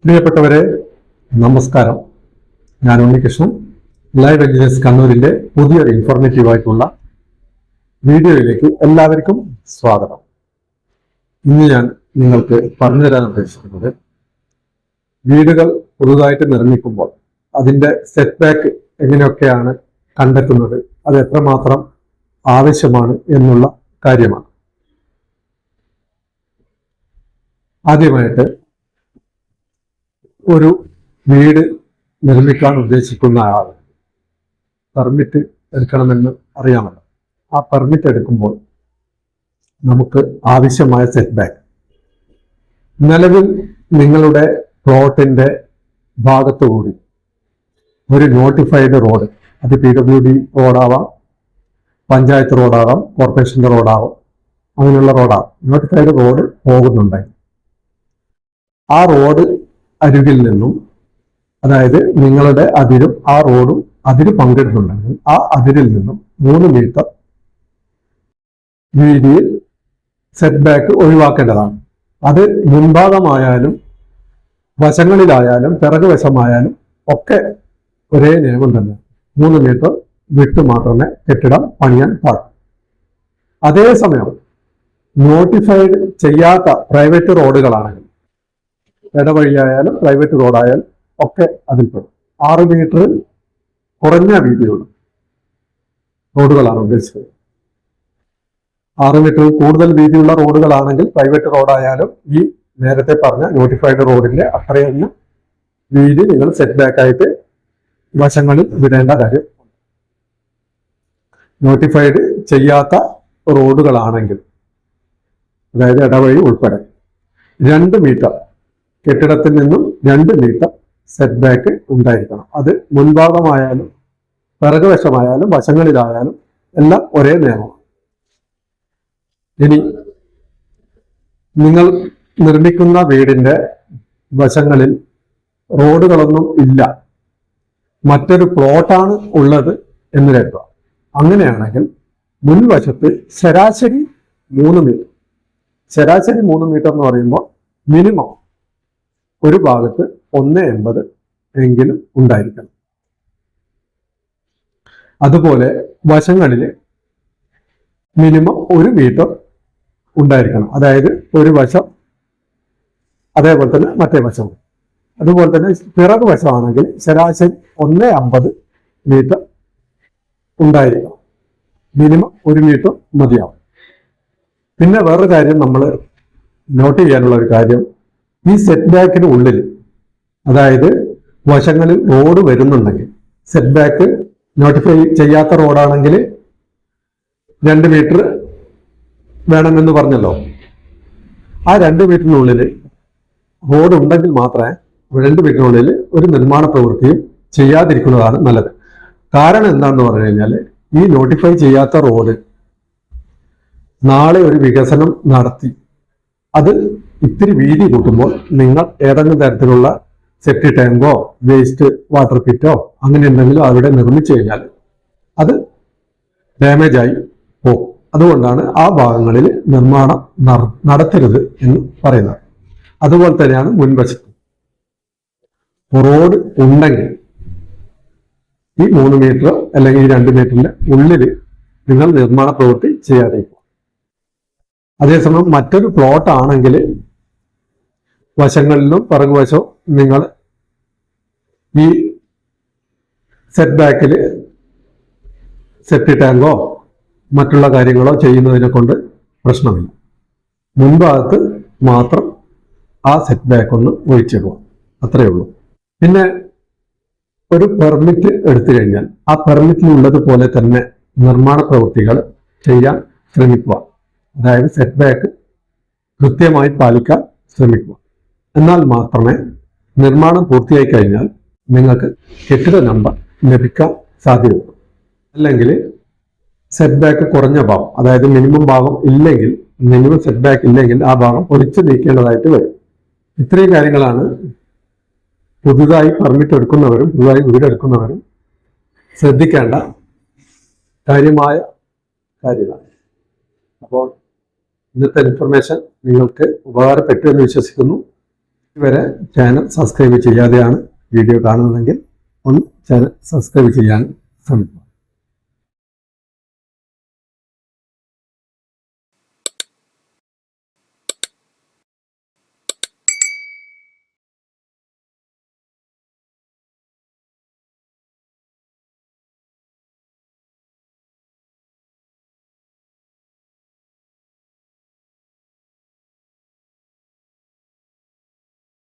പ്രിയപ്പെട്ടവരെ, നമസ്കാരം. ഞാൻ ഉണ്ണികൃഷ്ണൻ. ലൈവ് എഞ്ചിനീയേഴ്സ് കണ്ണൂരിന്റെ പുതിയൊരു ഇൻഫോർമേറ്റീവായിട്ടുള്ള വീഡിയോയിലേക്ക് എല്ലാവർക്കും സ്വാഗതം. ഇന്ന് ഞാൻ നിങ്ങൾക്ക് പറഞ്ഞുതരാൻ ഉദ്ദേശിക്കുന്നത് വീടുകൾ പുതുതായിട്ട് നിർമ്മിക്കുമ്പോൾ അതിൻ്റെ സെറ്റ് ബാക്ക് എങ്ങനെയൊക്കെയാണ് കണ്ടെത്തുന്നത്, അത് എത്രമാത്രം ആവശ്യമാണ് എന്നുള്ള കാര്യമാണ്. ആദ്യമായിട്ട് ഒരു വീട് നിർമ്മിക്കാൻ ഉദ്ദേശിക്കുന്ന ആൾ പെർമിറ്റ് എടുക്കണമെന്ന് അറിയാമല്ലോ. ആ പെർമിറ്റ് എടുക്കുമ്പോൾ നമുക്ക് ആവശ്യമായ സെറ്റ് ബാക്ക്, നിലവിൽ നിങ്ങളുടെ പ്ലോട്ടിന്റെ ഭാഗത്തുകൂടി ഒരു നോട്ടിഫൈഡ് റോഡ്, അത് PWD റോഡാവാം, പഞ്ചായത്ത് റോഡാവാം, കോർപ്പറേഷന്റെ റോഡാവാം, അങ്ങനെയുള്ള റോഡാവാം, നോട്ടിഫൈഡ് റോഡ് പോകുന്നുണ്ടെങ്കിൽ ആ റോഡ് അരികിൽ നിന്നും, അതായത് നിങ്ങളുടെ അതിരും ആ റോഡും അതിര് പങ്കിടുന്നുണ്ടെങ്കിൽ ആ അതിരിൽ നിന്നും 3 മീറ്റർ വീതിയിൽ സെറ്റ് ബാക്ക് ഒഴിവാക്കേണ്ടതാണ്. അത് മുൻഭാഗമായാലും വശങ്ങളിലായാലും പിറകുവശമായാലും ഒക്കെ ഒരേ നിയമം തന്നെ. 3 മീറ്റർ വിട്ട് മാത്രമേ കെട്ടിടം പണിയാൻ പാടുള്ളൂ. അതേസമയം നോട്ടിഫൈഡ് ചെയ്യാത്ത പ്രൈവറ്റ് റോഡുകളാണെങ്കിൽ, ഇടവഴിയായാലും പ്രൈവറ്റ് റോഡായാലും ഒക്കെ അതിൽപ്പെടും. 6 മീറ്റർ കുറഞ്ഞ വീതിയുള്ള റോഡുകളാണ് ഉദ്ദേശിച്ചത്. 6 മീറ്റർ കൂടുതൽ വീതിയുള്ള റോഡുകളാണെങ്കിൽ പ്രൈവറ്റ് റോഡായാലും ഈ നേരത്തെ പറഞ്ഞ നോട്ടിഫൈഡ് റോഡിന്റെ അത്രയും വീതി നിങ്ങൾ സെറ്റ് ബാക്ക് ആയിട്ട് വശങ്ങളിൽ വിടേണ്ട കാര്യം. നോട്ടിഫൈഡ് ചെയ്യാത്ത റോഡുകളാണെങ്കിൽ, അതായത് ഇടവഴി ഉൾപ്പെടെ 2 മീറ്റർ കെട്ടിടത്തിൽ നിന്നും 2 മീറ്റർ സെറ്റ് ബാക്ക് ഉണ്ടായിരിക്കണം. അത് മുൻഭാഗമായാലും പിറകുവശമായാലും വശങ്ങളിലായാലും എല്ലാം ഒരേ നിയമമാണ്. ഇനി നിങ്ങൾ നിർമ്മിക്കുന്ന വീടിന്റെ വശങ്ങളിൽ റോഡുകളൊന്നും ഇല്ല, മറ്റൊരു പ്ലോട്ടാണ് ഉള്ളത് എന്ന് കരുതുക. അങ്ങനെയാണെങ്കിൽ മുൻവശത്ത് ശരാശരി 3 മീറ്റർ, ശരാശരി 3 മീറ്റർ എന്ന് പറയുമ്പോൾ മിനിമം ഒരു ഭാഗത്ത് 1.80 എങ്കിലും ഉണ്ടായിരിക്കണം. അതുപോലെ വശങ്ങളിൽ മിനിമം 1 മീറ്റർ ഉണ്ടായിരിക്കണം. അതായത് ഒരു വശം അതേപോലെ തന്നെ മറ്റേ വശം. അതുപോലെ തന്നെ പിറകു വശമാണെങ്കിൽ ശരാശരി 1.50 മീറ്റർ ഉണ്ടായിരിക്കണം. മിനിമം 1 മീറ്റർ മതിയാവും. പിന്നെ വേറൊരു കാര്യം നമ്മൾ നോട്ട് ചെയ്യാനുള്ള ഒരു കാര്യം, ഈ സെറ്റ് ബാക്കിന് ഉള്ളിൽ, അതായത് വശങ്ങളിൽ റോഡ് വരുന്നുണ്ടെങ്കിൽ, സെറ്റ് ബാക്ക് നോട്ടിഫൈ ചെയ്യാത്ത റോഡാണെങ്കിൽ 2 മീറ്റർ വേണമെന്ന് പറഞ്ഞല്ലോ. ആ 2 മീറ്ററിനുള്ളിൽ റോഡ് ഉണ്ടെങ്കിൽ മാത്രമേ 2 മീറ്ററിനുള്ളിൽ ഒരു നിർമ്മാണ പ്രവൃത്തിയും ചെയ്യാതിരിക്കുന്നതാണ് നല്ലത്. കാരണം എന്താണെന്ന് പറഞ്ഞു കഴിഞ്ഞാൽ, ഈ നോട്ടിഫൈ ചെയ്യാത്ത റോഡ് നാളെ ഒരു വികസനം നടത്തി അത് ഇത്തിരി വീതി കൂട്ടുമ്പോൾ നിങ്ങൾ ഏതെങ്കിലും തരത്തിലുള്ള സെപ്റ്റി ടാങ്കോ വേസ്റ്റ് വാട്ടർ പിറ്റോ അങ്ങനെ എന്തെങ്കിലും അവിടെ നിർമ്മിച്ചു കഴിഞ്ഞാൽ അത് ഡാമേജ് ആയി പോകും. അതുകൊണ്ടാണ് ആ ഭാഗങ്ങളിൽ നിർമ്മാണം നടത്തരുത് എന്ന് പറയുന്നത്. അതുപോലെ തന്നെയാണ് മുൻവശത്ത് റോഡ് ഉണ്ടെങ്കിൽ ഈ 3 മീറ്റർ അല്ലെങ്കിൽ ഈ 2 മീറ്ററിന്റെ ഉള്ളിൽ നിങ്ങൾ നിർമ്മാണ പ്രവൃത്തി ചെയ്യാതിരിക്കും. അതേസമയം മറ്റൊരു പ്ലോട്ട് ആണെങ്കിൽ വശങ്ങളിലും പിറകുവശവും നിങ്ങൾ ഈ സെറ്റ് ബാക്കിൽ സെപ്റ്റി ടാങ്കോ മറ്റുള്ള കാര്യങ്ങളോ ചെയ്യുന്നതിനെ കൊണ്ട് പ്രശ്നമില്ല. മുൻഭാഗത്ത് മാത്രം ആ സെറ്റ് ബാക്ക് ഒന്ന് ഒഴിച്ചിടുക, അത്രയേ ഉള്ളൂ. പിന്നെ ഒരു പെർമിറ്റ് എടുത്തു കഴിഞ്ഞാൽ ആ പെർമിറ്റിലുള്ളതുപോലെ തന്നെ നിർമ്മാണ പ്രവൃത്തികൾ ചെയ്യാൻ ശ്രമിക്കുക. അതായത് സെറ്റ് ബാക്ക് കൃത്യമായി പാലിക്കാൻ ശ്രമിക്കുക. എന്നാൽ മാത്രമേ നിർമ്മാണം പൂർത്തിയായി കഴിഞ്ഞാൽ നിങ്ങൾക്ക് കെട്ടിട നമ്പർ ലഭിക്കാൻ സാധ്യതയുള്ളൂ. അല്ലെങ്കിൽ സെറ്റ് ബാക്ക് കുറഞ്ഞ ഭാഗം, അതായത് മിനിമം ഭാഗം ഇല്ലെങ്കിൽ, മിനിമം സെറ്റ് ബാക്ക് ഇല്ലെങ്കിൽ ആ ഭാഗം പൊളിച്ചു നീക്കേണ്ടതായിട്ട് വരും. ഇത്രയും കാര്യങ്ങളാണ് പുതുതായി പെർമിറ്റ് എടുക്കുന്നവരും പുതുതായി വീടെടുക്കുന്നവരും ശ്രദ്ധിക്കേണ്ട കാര്യമായ കാര്യമാണ്. അപ്പോൾ ഇന്നത്തെ ഇൻഫർമേഷൻ നിങ്ങൾക്ക് ഉപകാരപ്പെട്ടു എന്ന് വിശ്വസിക്കുന്നു. ഇതുവരെ ചാനൽ സബ്സ്ക്രൈബ് ചെയ്യാതെയാണ് വീഡിയോ കാണുന്നതെങ്കിൽ ഒന്ന് ചാനൽ സബ്സ്ക്രൈബ് ചെയ്യാൻ ശ്രമിക്കുക.